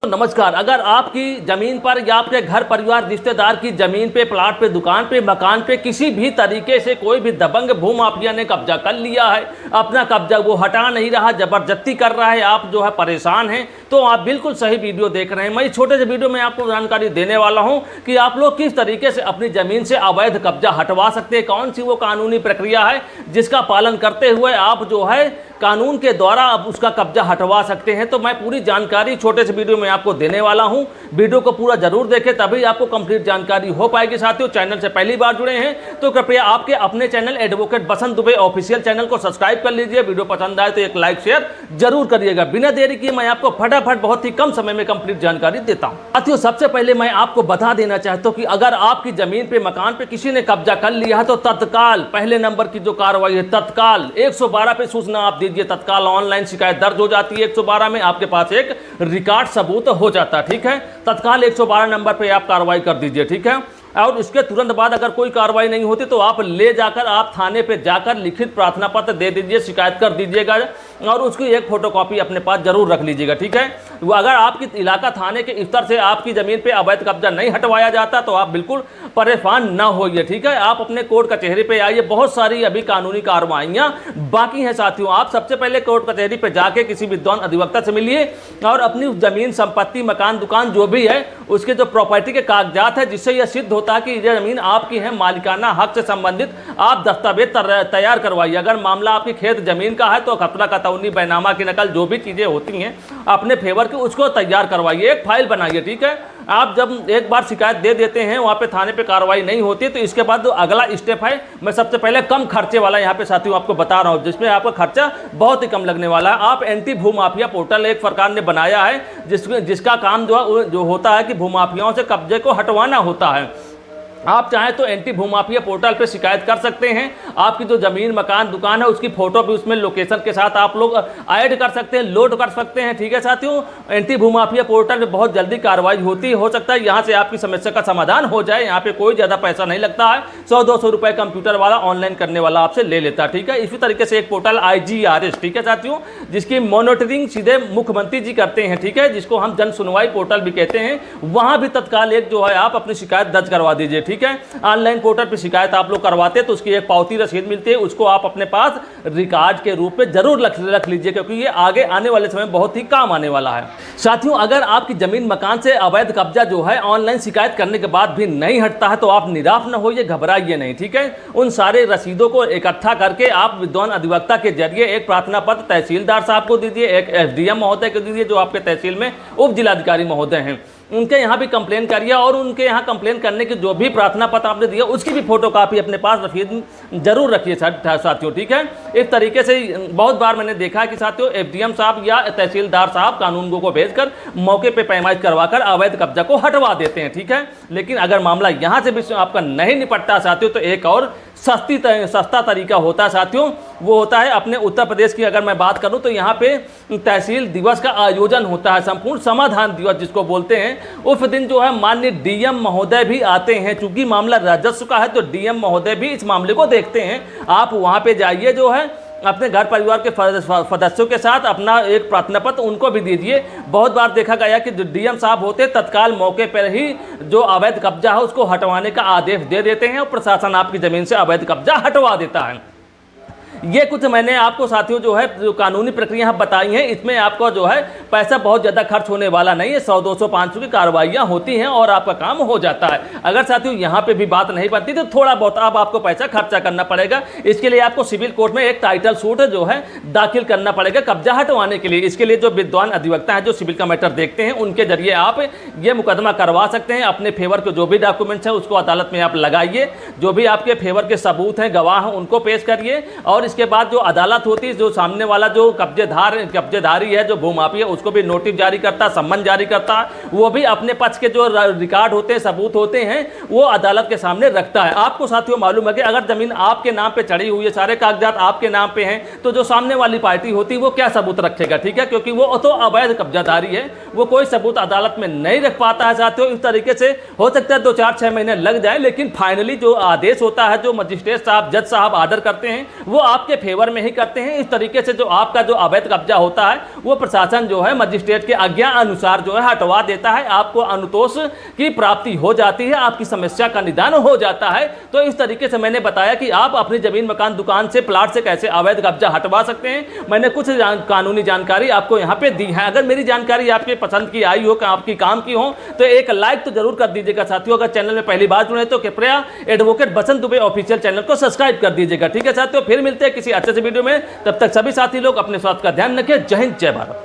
नमस्कार। अगर आपकी जमीन पर या आपके घर परिवार रिश्तेदार की जमीन पे, प्लाट पे, दुकान पे, मकान पे किसी भी तरीके से कोई भी दबंग भूमाफिया ने कब्जा कर लिया है, अपना कब्जा वो हटा नहीं रहा, जबरदस्ती कर रहा है, आप जो है परेशान हैं, तो आप बिल्कुल सही वीडियो देख रहे हैं। मैं इस छोटे से वीडियो में आपको जानकारी देने वाला हूं कि आप लोग किस तरीके से अपनी जमीन से अवैध कब्जा हटवा सकते हैं, कौन सी वो कानूनी प्रक्रिया है जिसका पालन करते हुए आप जो है कानून के द्वारा अब उसका कब्जा हटवा सकते हैं। तो मैं पूरी जानकारी छोटे से वीडियो में आपको देने वाला हूं। वीडियो को पूरा जरूर देखें, तभी आपको कंप्लीट जानकारी हो पाएगी। साथियों, चैनल से पहली बार जुड़े हैं तो कृपया आपके अपने चैनल एडवोकेट बसंत दुबे ऑफिशियल चैनल को सब्सक्राइब कर लीजिए। वीडियो पसंद आए तो एक लाइक शेयर जरूर करिएगा। बिना देरी किए मैं आपको फटाफट बहुत ही कम समय में कंप्लीट जानकारी देता हूं। साथियों, सबसे पहले मैं आपको बता देना चाहता हूं कि अगर आपकी जमीन पे, मकान पे किसी ने कब्जा कर लिया है तो तत्काल पहले नंबर की जो कार्रवाई है, तत्काल 112 पे सूचना आप दीजिए। तत्काल ऑनलाइन शिकायत दर्ज हो जाती है। 112 में आपके पास एक रिकॉर्ड सबूत हो जाता है। ठीक है, तत्काल 112 नंबर पे आप कार्रवाई कर दीजिए। ठीक है, और इसके तुरंत बाद अगर कोई कार्रवाई नहीं होती तो आप ले जाकर आप थाने पे जाकर लिखित प्रार्थना पत्र दे दीजिए, शिकायत कर दीजिएगा और उसकी एक फोटोकॉपी अपने पास जरूर रख लीजिएगा। ठीक है, अगर आपकी इलाका थाने के स्तर से आपकी जमीन पे अवैध कब्जा नहीं हटवाया जाता तो आप बिल्कुल परेशान ना होइए। ठीक है, आप अपने कोर्ट कचहरी पे आइए। बहुत सारी अभी कानूनी कार्रवाइयाँ बाकी हैं। साथियों, आप सबसे पहले कोर्ट कचहरी पे जाके किसी विद्वान अधिवक्ता से मिलिए और अपनी जमीन, संपत्ति, मकान, दुकान जो भी है उसके जो प्रॉपर्टी के कागजात है, जिससे यह सिद्ध होता है कि यह जमीन आपकी है, मालिकाना हक से संबंधित आप दस्तावेज तैयार करवाइए। अगर मामला आपकी खेत जमीन का है तो खतरा कतौनी, बैनामा की नकल, जो भी चीजें होती हैं अपने फेवर की, उसको तैयार करवाइए, एक फाइल बनाइए। ठीक है, आप जब एक बार शिकायत दे देते हैं, वहां पे थाने पे कार्रवाई नहीं होती है, तो इसके बाद जो अगला स्टेप है, मैं सबसे पहले कम खर्चे वाला यहाँ पे साथियों आपको बता रहा हूँ, जिसमें आपका खर्चा बहुत ही कम लगने वाला है। आप एंटी भूमाफिया पोर्टल एक सरकार ने बनाया है, जिसका काम जो होता है कि भूमाफियाओं से कब्जे को हटवाना होता है। आप चाहें तो एंटी भूमाफिया पोर्टल पे शिकायत कर सकते हैं। आपकी जो जमीन, मकान, दुकान है उसकी फोटो भी उसमें लोकेशन के साथ आप लोग ऐड कर सकते हैं, लोड कर सकते हैं। ठीक है साथियों, एंटी भूमाफिया पोर्टल पे बहुत जल्दी कार्रवाई होती हो सकता है यहाँ से आपकी समस्या का समाधान हो जाए। यहाँ पे कोई ज़्यादा पैसा नहीं लगता है, 100-200 रुपये कंप्यूटर वाला, ऑनलाइन करने वाला आपसे ले लेता है। ठीक है, इसी तरीके से एक पोर्टल IGRS, ठीक है साथियों, जिसकी मॉनिटरिंग सीधे मुख्यमंत्री जी करते हैं। ठीक है, जिसको हम जन सुनवाई पोर्टल भी कहते हैं। वहाँ भी तत्काल एक जो है आप अपनी शिकायत दर्ज करवा दीजिए। ठीक है, ऑनलाइन पोर्टल पे शिकायत आप लोग करवाते हैं तो उसकी एक पावती रसीद मिलती है, उसको आप अपने पास रिकॉर्ड के रूप में जरूर रख लीजिए, क्योंकि ये आगे आने वाले समय बहुत ही काम आने वाला है। साथियों, अगर आपकी जमीन, मकान से अवैध कब्जा जो है ऑनलाइन शिकायत करने के बाद भी नहीं हटता है तो आप निराश न होइए, घबराइए नहीं। ठीक है, उन सारे रसीदों को इकट्ठा करके आप विद्वान अधिवक्ता के जरिए एक प्रार्थना पत्र तहसीलदार साहब को दीजिए, एक SDM महोदय को दीजिए, जो आपके तहसील में उप जिलाधिकारी महोदय हैं, उनके यहाँ भी कंप्लेन करिए और उनके यहाँ कंप्लेन करने की जो भी प्रार्थना पत्र आपने दिया उसकी भी फोटोकॉपी अपने पास रसीद जरूर रखिए साथियों। ठीक है, इस तरीके से बहुत बार मैंने देखा है कि साथियों FDM साहब या तहसीलदार साहब कानूनगो को भेजकर मौके पे पैमाइश करवाकर अवैध कब्जा को हटवा देते हैं। ठीक है, लेकिन अगर मामला यहाँ से भी आपका नहीं निपटता साथियों तो एक और सस्ता तरीका होता है साथियों, वो होता है अपने उत्तर प्रदेश की। अगर मैं बात करूं तो यहाँ पे तहसील दिवस का आयोजन होता है, संपूर्ण समाधान दिवस जिसको बोलते हैं। उस दिन जो है माननीय DM महोदय भी आते हैं। चूंकि मामला राजस्व का है तो DM महोदय भी इस मामले को देखते हैं। आप वहाँ पे जाइए, जो है अपने घर परिवार के सदस्यों के साथ अपना एक प्रार्थना पत्र उनको भी दीजिए। बहुत बार देखा गया कि जो DM साहब होते हैं तत्काल मौके पर ही जो अवैध कब्जा है उसको हटवाने का आदेश दे देते हैं और प्रशासन आपकी जमीन से अवैध कब्जा हटवा देता है। ये कुछ मैंने आपको साथियों जो है जो कानूनी प्रक्रिया बताई हैं, इसमें आपको जो है पैसा बहुत ज़्यादा खर्च होने वाला नहीं है। 100, 200, 500 की कार्रवाइयाँ होती हैं और आपका काम हो जाता है। अगर साथियों यहाँ पे भी बात नहीं बनती तो थोड़ा बहुत अब आपको पैसा खर्चा करना पड़ेगा। इसके लिए आपको सिविल कोर्ट में एक टाइटल सूट जो है दाखिल करना पड़ेगा कब्जा हटवाने के लिए। इसके लिए जो विद्वान अधिवक्ता हैं, जो सिविल का मैटर देखते हैं, उनके जरिए आप ये मुकदमा करवा सकते हैं। अपने फेवर के जो भी डॉक्यूमेंट्स हैं उसको अदालत में आप लगाइए, जो भी आपके फेवर के सबूत हैं, गवाह हैं, उनको पेश करिए और इसके बाद जो अदालत होती है, जो सामने वाला जो कब्जेदारी है, जो भूमाफिया, उसको भी नोटिस जारी करता, सम्मन जारी करता, वो भी अपने पक्ष के जो रिकॉर्ड होते हैं, सबूत होते हैं, वो अदालत के सामने रखता है। आपको साथियों मालूम है कि अगर जमीन आपके नाम पे चढ़ी हुई है, सारे कागजात आपके नाम पे हैं, तो जो सामने वाली पार्टी होती है वो क्या सबूत रखेगा? ठीक है, क्योंकि वो तो अवैध कब्जाधारी है, वो कोई सबूत अदालत में नहीं रख पाता है साथियों। इस तरीके से हो सकता है 2-4-6 महीने लग जाए, लेकिन फाइनली जो आदेश होता है, जो मजिस्ट्रेट साहब, जज साहब आर्डर करते हैं, वो आप आपके फेवर में ही करते हैं। इस तरीके से जो आपका जो अवैध कब्जा होता है वो प्रशासन जो है मजिस्ट्रेट के आज्ञा अनुसार जो है हटवा देता है, आपको अनुतोष की प्राप्ति हो जाती है, आपकी समस्या का निदान हो जाता है। तो इस तरीके से मैंने बताया कि आप अपनी जमीन मकान दुकान से प्लाट से कैसे अवैध कब्जा हटवा सकते हैं। मैंने कुछ कानूनी जानकारी आपको यहाँ पे दी है। अगर मेरी जानकारी आपके पसंद की आई हो, आपकी काम की हो, तो एक लाइक तो जरूर कर दीजिएगा साथियों। अगर चैनल में पहली बार जुड़े तो कृपया एडवोकेट बसंत दुबे ऑफिशियल चैनल को सब्सक्राइब कर दीजिएगा। ठीक है साथियों, फिर मिलते हैं किसी अच्छे से वीडियो में। तब तक सभी साथी लोग अपने स्वास्थ्य का ध्यान रखें। जय हिंद, जय भारत।